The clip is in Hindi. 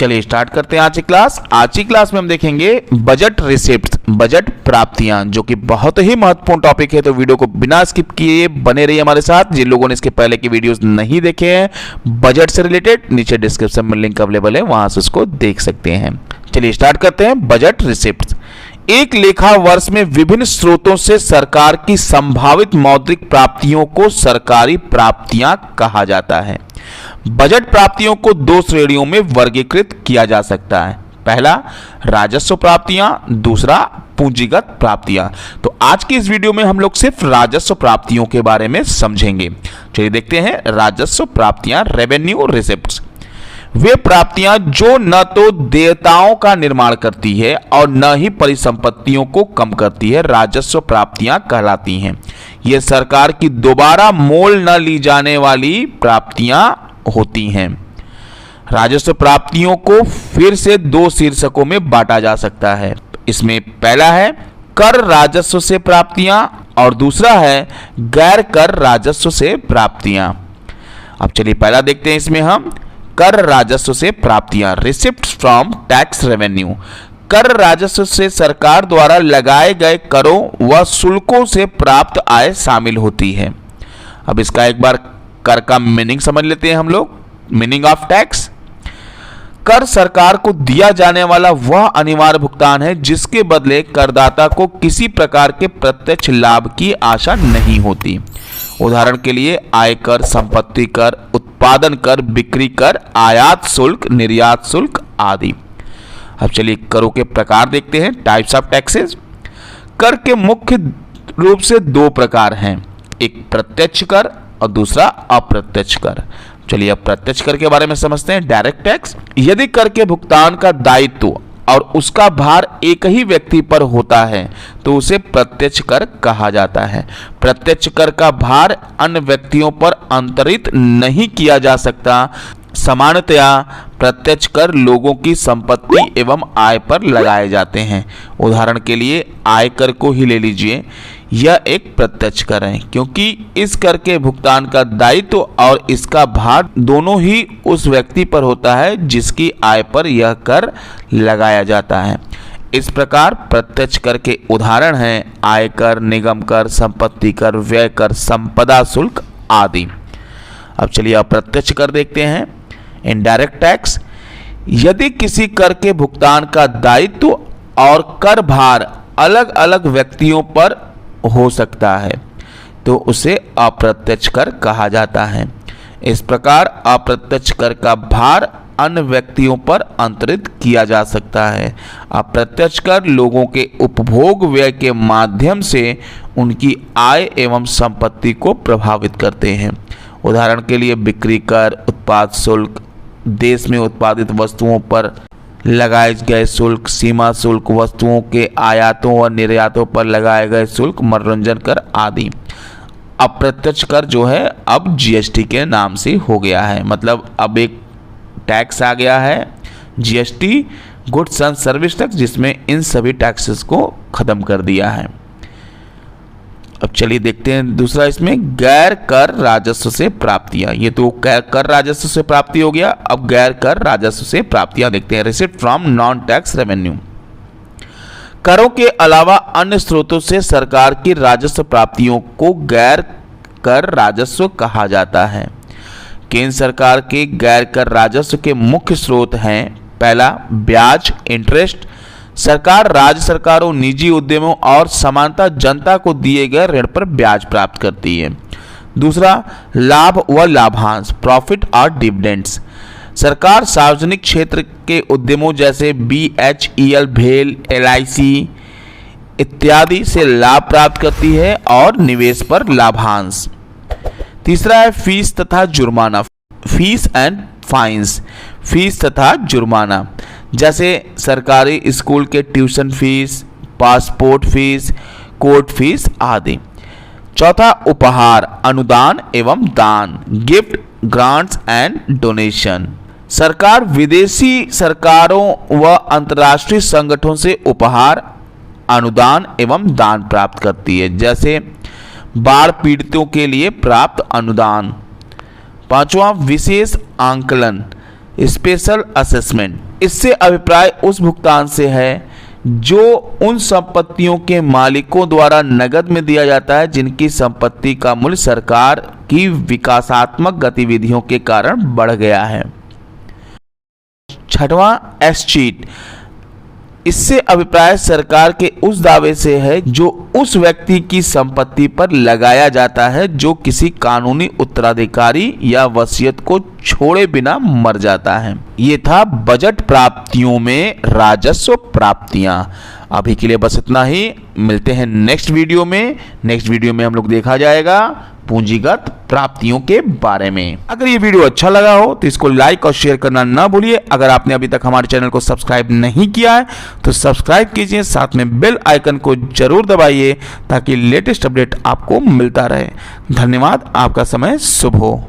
चलिए स्टार्ट करते हैं आज की क्लास। आज की क्लास में हम देखेंगे बजट रिसिप्ट्स, बजट प्राप्तियां, जो कि बहुत ही महत्वपूर्ण टॉपिक है। तो वीडियो को बिना स्किप किए बने रहिए हमारे साथ। जिन लोगों ने इसके पहले की वीडियोस नहीं देखे हैं बजट से रिलेटेड, नीचे डिस्क्रिप्शन में लिंक अवेलेबल है, वहां से उसको देख सकते हैं। चलिए स्टार्ट करते हैं। बजट रिसिप्ट्स एक लेखा वर्ष में विभिन्न स्रोतों से सरकार की संभावित मौद्रिक प्राप्तियों को सरकारी प्राप्तियां कहा जाता है। बजट प्राप्तियों को दो श्रेणियों में वर्गीकृत किया जा सकता है। पहला राजस्व प्राप्तियां, दूसरा पूंजीगत प्राप्तियां। तो आज की इस वीडियो में हम लोग सिर्फ राजस्व प्राप्तियों के बारे में समझेंगे। चलिए देखते हैं राजस्व प्राप्तियां, रेवेन्यू रिसिप्ट्स। वे प्राप्तियां जो न तो देयताओं का निर्माण करती है और न ही परिसंपत्तियों को कम करती है, राजस्व प्राप्तियां कहलाती हैं। ये सरकार की दोबारा मोल न ली जाने वाली प्राप्तियां होती हैं। राजस्व प्राप्तियों को फिर से दो शीर्षकों में बांटा जा सकता है। इसमें पहला है कर राजस्व से प्राप्तियां और दूसरा है गैर कर राजस्व से प्राप्तियां। अब चलिए पहला देखते हैं। इसमें हम कर राजस्व से प्राप्तियां, रिसिप्ट्स फ्रॉम टैक्स रेवेन्यू। कर राजस्व से सरकार द्वारा लगाए गए करों व शुल्कों से प्राप्त आय शामिल होती है। अब इसका एक बार कर का मीनिंग समझ लेते हैं हम लोग। मीनिंग ऑफ टैक्स: कर सरकार को दिया जाने वाला वह अनिवार्य भुगतान है जिसके बदले करदाता को किसी प्रकार के प्रत्यक्ष लाभ की आशा नहीं होती। उदाहरण के लिए आयकर, संपत्ति कर, उत्पादन कर, बिक्री कर, आयात शुल्क, निर्यात शुल्क आदि। अब चलिए करों के प्रकार देखते हैं। Types of taxes. कर के मुख्य रूप से दो प्रकार हैं, एक प्रत्यक्ष कर और दूसरा अप्रत्यक्ष कर। चलिए अब प्रत्यक्ष कर के बारे में समझते हैं। डायरेक्ट टैक्स: यदि कर के भुगतान का दायित्व और उसका भार एक ही व्यक्ति पर होता है तो उसे प्रत्यक्ष कर कहा जाता है। प्रत्यक्ष कर का भार अन्य व्यक्तियों पर अंतरित नहीं किया जा सकता। सामान्यतया प्रत्यक्ष कर लोगों की संपत्ति एवं आय पर लगाए जाते हैं। उदाहरण के लिए आयकर को ही ले लीजिए, यह एक प्रत्यक्ष कर है क्योंकि इस कर के भुगतान का दायित्व और इसका भार दोनों ही उस व्यक्ति पर होता है जिसकी आय पर यह कर लगाया जाता है। इस प्रकार प्रत्यक्ष कर के उदाहरण हैं आयकर, निगम कर, संपत्ति कर, व्यय कर, संपदा शुल्क आदि। अब चलिए अप्रत्यक्ष कर देखते हैं। इनडायरेक्ट टैक्स: यदि किसी कर के भुगतान का दायित्व और कर भार अलग अलग व्यक्तियों पर हो सकता है तो उसे अप्रत्यक्ष कर कहा जाता है। इस प्रकार अप्रत्यक्ष कर का भार अन्य व्यक्तियों पर अंतरित किया जा सकता है। अप्रत्यक्ष कर लोगों के उपभोग व्यय के माध्यम से उनकी आय एवं संपत्ति को प्रभावित करते हैं। उदाहरण के लिए बिक्री कर, उत्पाद शुल्क, देश में उत्पादित वस्तुओं पर लगाए गए शुल्क, सीमा शुल्क, वस्तुओं के आयातों व निर्यातों पर लगाए गए शुल्क, मनोरंजन कर आदि। अप्रत्यक्ष कर जो है अब जीएसटी के नाम से हो गया है, मतलब अब एक टैक्स आ गया है GST, goods and service tax, जिसमें इन सभी टैक्सेस को खत्म कर दिया है। अब चलिए देखते हैं दूसरा इसमें गैर कर राजस्व से प्राप्तियां। ये तो कर राजस्व से प्राप्ति हो गया, अब गैर कर राजस्व से प्राप्तियां देखते हैं। Receipt from non tax revenue: करों के अलावा अन्य स्रोतों से सरकार की राजस्व प्राप्तियों को गैर कर राजस्व कहा जाता है। केंद्र सरकार के गैर कर राजस्व के मुख्य स्रोत हैं: पहला ब्याज, इंटरेस्ट। सरकार राज्य सरकारों, निजी उद्यमों और सामान्यतः जनता को दिए गए ऋण पर ब्याज प्राप्त करती है। दूसरा लाभ व लाभांश, प्रॉफिट और डिविडेंड्स। सरकार सार्वजनिक क्षेत्र के उद्यमों जैसे BHEL, भेल, LIC इत्यादि से लाभ प्राप्त करती है और निवेश पर लाभांश। तीसरा है फीस तथा जुर्माना, फीस एंड फाइन्स। फीस तथा जुर्माना जैसे सरकारी स्कूल के tuition fees, passport fees, court fees आदि। चौथा उपहार, अनुदान एवं दान, गिफ्ट, ग्रांट्स एंड डोनेशन। सरकार विदेशी सरकारों व अंतर्राष्ट्रीय संगठनों से उपहार, अनुदान एवं दान प्राप्त करती है, जैसे बाढ़ पीड़ितों के लिए प्राप्त अनुदान। पांचवा विशेष आंकलन, स्पेशल असेसमेंट। इससे अभिप्राय उस भुगतान से है जो उन संपत्तियों के मालिकों द्वारा नकद में दिया जाता है जिनकी संपत्ति का मूल्य सरकार की विकासात्मक गतिविधियों के कारण बढ़ गया है। छठवां एस्चीट। इससे अभिप्राय सरकार के उस दावे से है जो उस व्यक्ति की संपत्ति पर लगाया जाता है जो किसी कानूनी उत्तराधिकारी या वसीयत को छोड़े बिना मर जाता है। ये था बजट प्राप्तियों में राजस्व प्राप्तियां। अभी के लिए बस इतना ही, मिलते हैं नेक्स्ट वीडियो में। नेक्स्ट वीडियो में हम लोग देखा जाएगा पूंजीगत प्राप्तियों के बारे में। अगर ये वीडियो अच्छा लगा हो तो इसको लाइक और शेयर करना ना भूलिए। अगर आपने अभी तक हमारे चैनल को सब्सक्राइब नहीं किया है तो सब्सक्राइब कीजिए, साथ में बेल आइकन को जरूर दबाइए ताकि लेटेस्ट अपडेट आपको मिलता रहे। धन्यवाद, आपका समय शुभ हो।